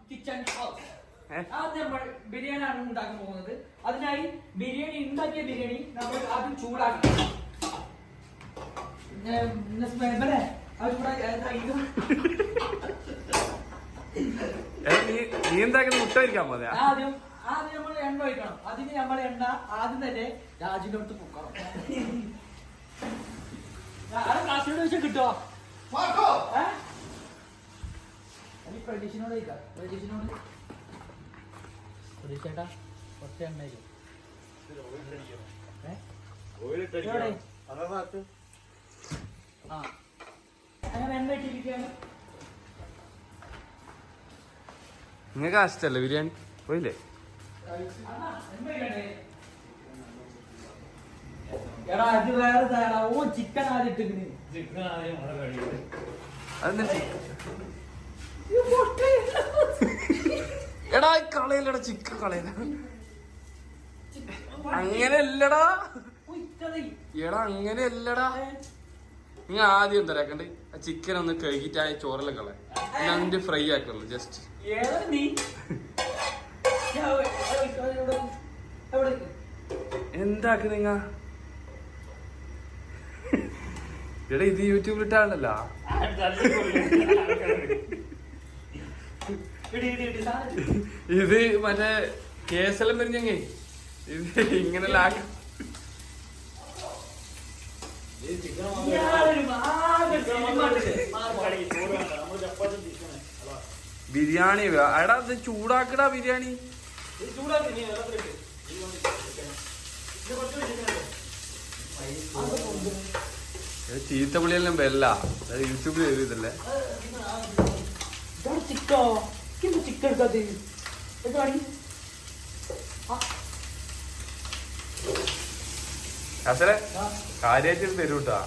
Kitchen house. ആദ്യം നമ്മൾ ബിരിയാണിയാണ് ഉണ്ടാക്കാൻ പോകുന്നത്. അതിനായി ഉണ്ടാക്കിയ ബിരിയാണി നമ്മൾ ആദ്യം ചൂടാക്കി നീ എന്താക്കുന്നത് മുട്ടായിരിക്കാൻ പോലെ ആദ്യം നമ്മൾ എണ്ണ ഒഴിക്കണം. അതിന് നമ്മൾ എണ്ണ ആദ്യം തന്നെ രാജിന്റെ അടുത്ത് പൊക്കണം. ക്ലാസ്സിനോട് വെച്ചാൽ കിട്ടുമോ? പ്രതീക്ഷനോട് ചോദിക്കാം. പ്രതീക്ഷേട്ടാ കുറച്ച് എണ്ണ അങ്ങനെ എണ്ണ ഇട്ടിരിക്കുകയാണ്. നിങ്ങൾക്ക് ഇഷ്ടല്ലേ ബിരിയാണി? പോയില്ലേ? എടാ അത് വേറെ തയ്യാറാ. ഓ ചിക്കൻ ആദ്യം ഇട്ടിങ്ങനെ എടാ കളയില്ലടാ, ചിക്കൻ കളയില്ല. അങ്ങനെയല്ലടാ എടാ, അങ്ങനെയല്ലടാ. നീ ആദ്യം എന്താ ആക്കണ്ട്? ചിക്കൻ ഒന്ന് കഴുകിട്ട് ആ ചോറെല്ലാം കള എന്നിട്ട് ഫ്രൈ ആക്കുള്ളൂ. ജസ്റ്റ് എന്താക്ക് നിങ്ങ? എടാ ഇത് യൂട്യൂബിൽ ഇട്ടാണല്ലോ. ഇത് മറ്റേ കേസെല്ലാം വരുന്നെങ്കിൽ ഇത് ഇങ്ങനെ ബിരിയാണി എടാ ഇത് ചൂടാക്കടാ ബിരിയാണി. ചീത്തപ്പുളിയെല്ലാം ബെല്ല യൂട്യൂബിൽ എഴുതിയതല്ലേ. അസലെ കാര്യമായിട്ട് തരൂട്ടാ.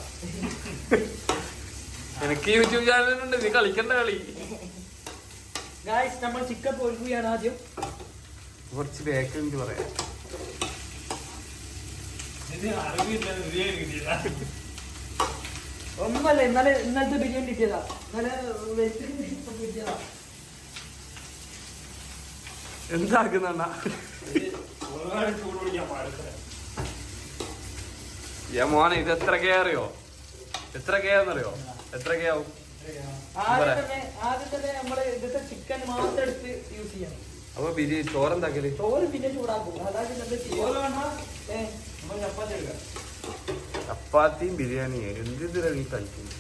എനിക്ക് യൂട്യൂബ് ചാനലുണ്ട്, നീ കളിക്കണ്ട കളി. നമ്മൾ ചിക്കൻ പൊരിക്കുകയാണ്. ആദ്യം കുറച്ച് ബേക്ക് എനിക്ക് പറയാം. ഒന്നുമല്ല, ഇന്നലത്തെ ബിരിയാണി കിട്ടിയതാ. എന്താക്കുന്ന മോനെ ഇത് എത്ര കെ അറിയോ? എത്ര കെ ആണെന്നറിയോ? എത്ര കെ ആവും? ആദ്യം തന്നെ നമ്മള് ഇന്നത്തെ ചിക്കൻ മാത്രം എടുത്ത് യൂസ് ചെയ്യണം. അപ്പൊ ബിരിയാണി ചോറെന്താക്കല്? ചോറ് പിന്നെ ചൂടാക്കും. അതായത് ചപ്പാത്തിയും ബിരിയാണി എന്തിനാ നീ കഴിക്കുന്നു?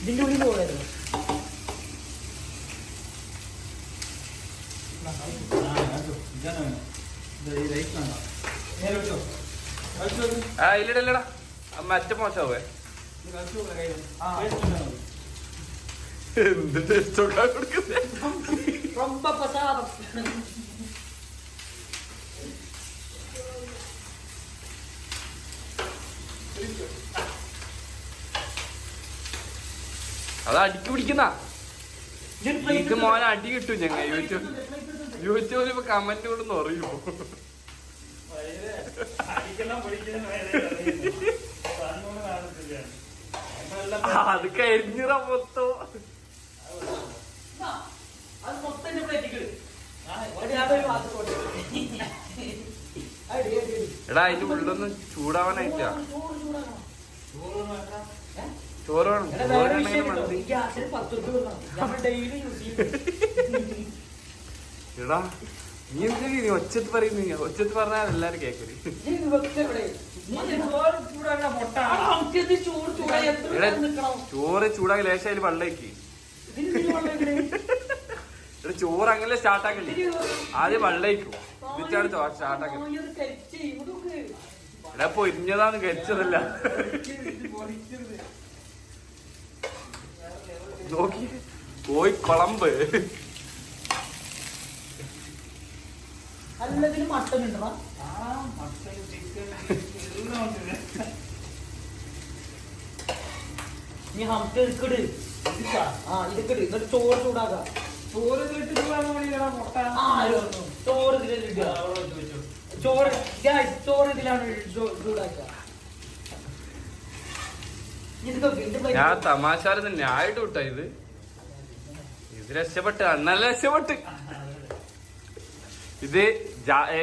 ഇതിന്റെ ഉള്ളിൽ പോകായിരുന്നു. ഇല്ലടാ മറ്റേ മോശമാവേ. എന്ത് ടേസ്റ്റൊക്കെ കൊടുക്കുന്നേ. അത് അടിക്ക് പിടിക്കുന്ന ഇത് മോനെ അടി കിട്ടും. ഞങ്ങ യൂട്യൂബിൽ ഇപ്പൊ കമന്റ് കൊണ്ടൊന്നും അറിയുമോ? അത് കരിഞ്ഞിറ മൊത്തം. എടാ അതിന്റെ ഉള്ളൊന്നും ചൂടാവാനായിട്ടാ. ചോറ് വേണം. എടാ നീ എന്തിനാ നീ ഒച്ചത്ത് പറയുന്ന? ഒച്ചത്ത് പറഞ്ഞാൽ എല്ലാരും കേക്കല്. ചോറ് ചൂടാക്കി ലേശം അതിൽ വെള്ളേക്ക്. ചോറ് അങ്ങനെ സ്റ്റാർട്ടാക്കല്ലേ? ആദ്യം വെള്ളേക്കും എന്നിട്ടാണ് സ്റ്റാർട്ടാക്കുന്നത്. എടാ പൊരിഞ്ഞതാന്ന് കരിച്ചതല്ല. നോക്കി പോയി കുളമ്പ്. അല്ലതിന് മട്ടൻ ഉണ്ടോ? നീ ഹംക്ക് എടുക്കട്. ഇതൊക്കെ എന്നിട്ട് ചോറ് ചൂടാക്കാം. ചോറ് ചോറ് ഇതിലിടുക. ചോറ് ഇതിലാണ് ചൂടാക്കുക. ഞാൻ തമാശാരെന്ന് ന്യായിട്ട് വിട്ടാ ഇത് രക്ഷപ്പെട്ട് അണ്ണല്ല രക്ഷപ്പെട്ട്. ഇത്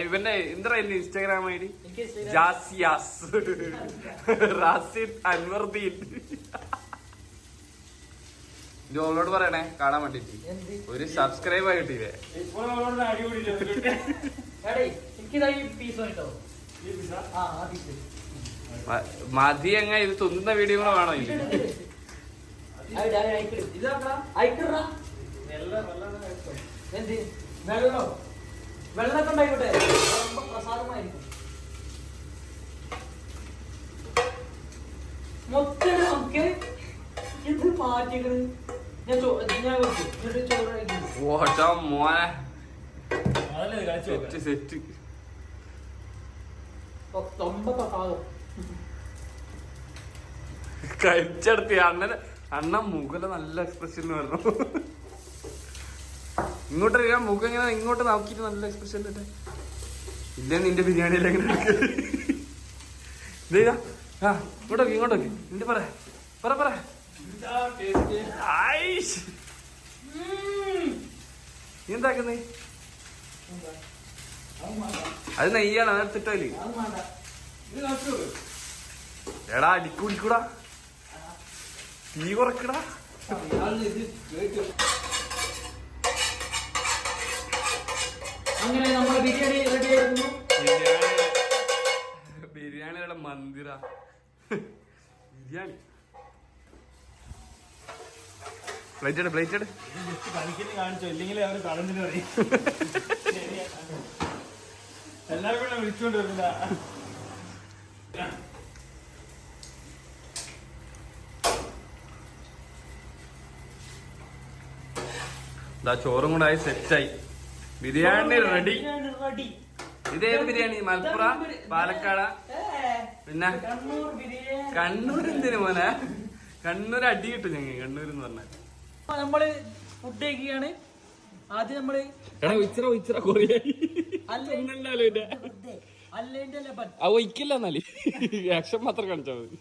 ഇവന്റെ എന്താ ഇൻസ്റ്റാഗ്രാം ഐഡി ജാസിയാസ് റാസിദ് അൻവർദീൻ. ജോളോട് പറയണേ കാണാൻ വേണ്ടിട്ട് ഒരു സബ്സ്ക്രൈബ് ആയിട്ടില്ലേ. മതി എങ്ങ ഇത് തിന്നുന്ന വീഡിയോ കൂടെ വേണോ ഇത്. വെള്ളമൊക്കെ ഉണ്ടായിക്കോട്ടെ, പ്രസാദമായിരിക്കും. മൊത്തം നമുക്ക് ഇത് മാറ്റികള് ഞാൻ മോനെ സെറ്റ് കഴിച്ചെടുത്തി അണ്ണൻ മുഖല നല്ല എക്സ്പ്രഷൻ വരണം. ഇങ്ങോട്ട് മുഖം ഇങ്ങനെ ഇങ്ങോട്ട് നോക്കിട്ട് നല്ല എക്സ്പ്രഷൻ ഇല്ലേ. ഇല്ല നിന്റെ ബിരിയാണിയിൽ എങ്ങനെ ഇങ്ങോട്ടോക്കി ഇങ്ങോട്ടോക്കി നിന്റെ പറ നീ എന്താക്കുന്നേ? അത് നെയ്യാണ് അതെടുത്തിട്ടല്ലേ. എടാ അടിക്കൂടിക്കൂടാ, തീ കുറക്കടാ. അങ്ങനെ നമ്മൾ ബിരിയാണി റെഡി ആയിരുന്നു. ബിരിയാണിയുടെ മന്ദിര ബിരിയാണി പ്ലേറ്റ് കാണിച്ചോ, ഇല്ലെങ്കിൽ അവര് കളഞ്ഞിട്ട് പറയും. എല്ലാവരും കൂടെ വിളിച്ചോണ്ട് വരില്ല. ചോറും കൂടെ ആയി സെറ്റായി. ബിരിയാണി റെഡി. ഇതേത് ബിരിയാണി? മലപ്പുറം, പാലക്കാട്, പിന്നെ കണ്ണൂർ. എന്തിനു മോനെ കണ്ണൂർ അടി കിട്ടും ഞങ്ങൾ കണ്ണൂർ എന്ന് പറഞ്ഞാൽ. നമ്മള് ഫുഡ് കഴിക്കുകയാണ്. ആദ്യം നമ്മള് ഒഴിക്കില്ല എന്നാല് ആക്ഷൻ മാത്രം കാണിച്ചാൽ മതി.